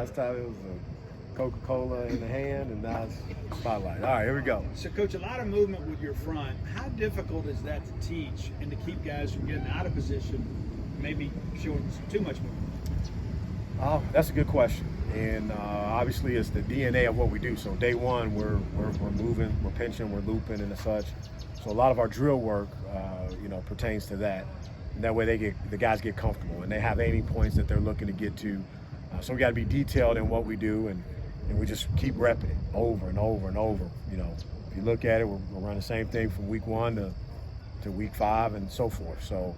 Last time it was a Coca-Cola in the hand, and now it's spotlight. All right, here we go. So, Coach, a lot of movement with your front. How difficult is that to teach and to keep guys from getting out of position, maybe showing too much movement? Oh, that's a good question. And obviously, it's the DNA of what we do. So day one, we're moving, we're pinching, we're looping, and such. So a lot of our drill work, pertains to that. And that way, the guys get comfortable, and they have aiming points that they're looking to get to. So we got to be detailed in what we do, and we just keep repping it over and over and over. If you look at it, we're running the same thing from week 1 to week 5 and so forth. So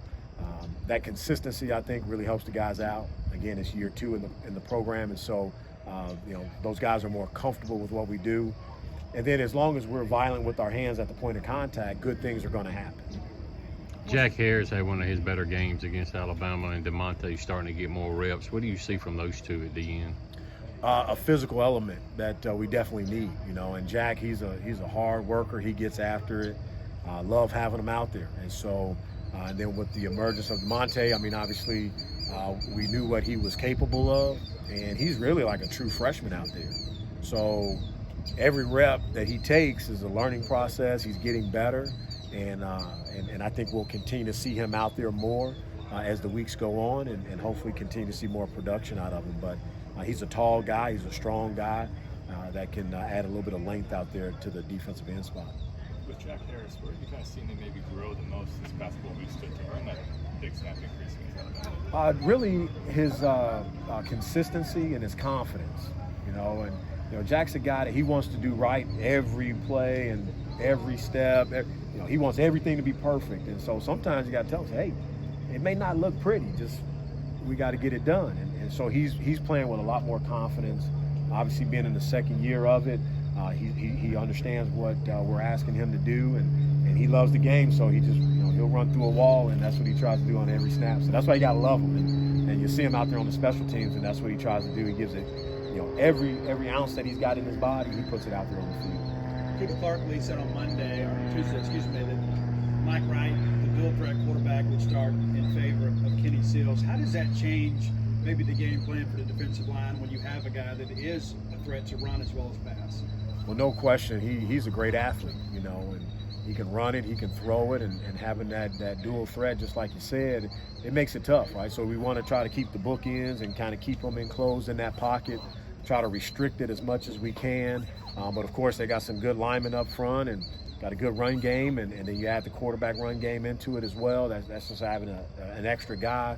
that consistency, I think, really helps the guys out. Again, it's year 2 in the program, and so those guys are more comfortable with what we do. And then as long as we're violent with our hands at the point of contact, good things are going to happen. Jack Harris had one of his better games against Alabama, and DeMonte's starting to get more reps. What do you see from those two at the end? A physical element that we definitely need, And Jack, he's a hard worker. He gets after it. Love having him out there. And so, and then with the emergence of DeMonte, obviously, we knew what he was capable of, and he's really like a true freshman out there. So every rep that he takes is a learning process. He's getting better, and I think we'll continue to see him out there more as the weeks go on, and hopefully continue to see more production out of him. But he's a tall guy. He's a strong guy that can add a little bit of length out there to the defensive end spot. With Jack Harris, where have you guys seen him maybe grow the most this past 4 weeks to earn that big snap increase against Alabama? Really, his consistency and his confidence, and Jack's a guy that he wants to do right every play and every step. He wants everything to be perfect, and so sometimes you got to tell him, hey, it may not look pretty, just we got to get it done. And so he's playing with a lot more confidence. Obviously, being in the second year of it, he understands what we're asking him to do, and he loves the game. So he just he'll run through a wall, and that's what he tries to do on every snap. So that's why you got to love him, and you see him out there on the special teams, and that's what he tries to do. He gives it, every ounce that he's got in his body, he puts it out there on the field. Peter Clarkley said on Tuesday, that Mike Wright, the dual threat quarterback, would start in favor of Kenny Seals. How does that change maybe the game plan for the defensive line when you have a guy that is a threat to run as well as pass? Well, no question. He's a great athlete, and he can run it, he can throw it, and having that dual threat, just like you said, it makes it tough, right? So we want to try to keep the bookends and kind of keep them enclosed in that pocket, try to restrict it as much as we can. But of course, they got some good linemen up front and got a good run game, and then you add the quarterback run game into it as well. That's just having an extra guy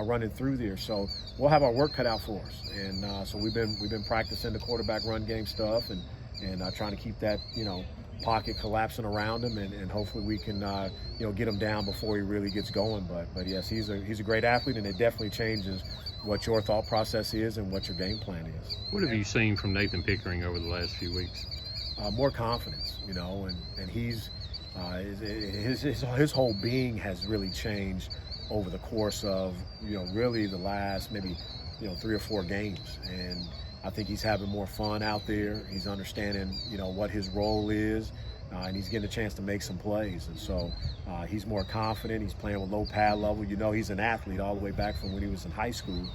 running through there. So we'll have our work cut out for us, and so we've been practicing the quarterback run game stuff and trying to keep that pocket collapsing around him, and hopefully we can get him down before he really gets going. But yes, he's a great athlete, and it definitely changes what your thought process is and what your game plan is. What have you seen from Nathan Pickering over the last few weeks? More confidence, and he's his whole being has really changed over the course of really the last maybe 3 or 4 games, and I think he's having more fun out there. He's understanding what his role is, and he's getting a chance to make some plays, and so he's more confident. He's playing with low pad level. He's an athlete all the way back from when he was in high school.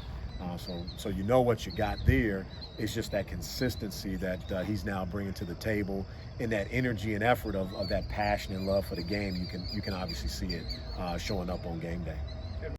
So what you got there. It's just that consistency that he's now bringing to the table, and that energy and effort of that passion and love for the game. You can obviously see it showing up on game day.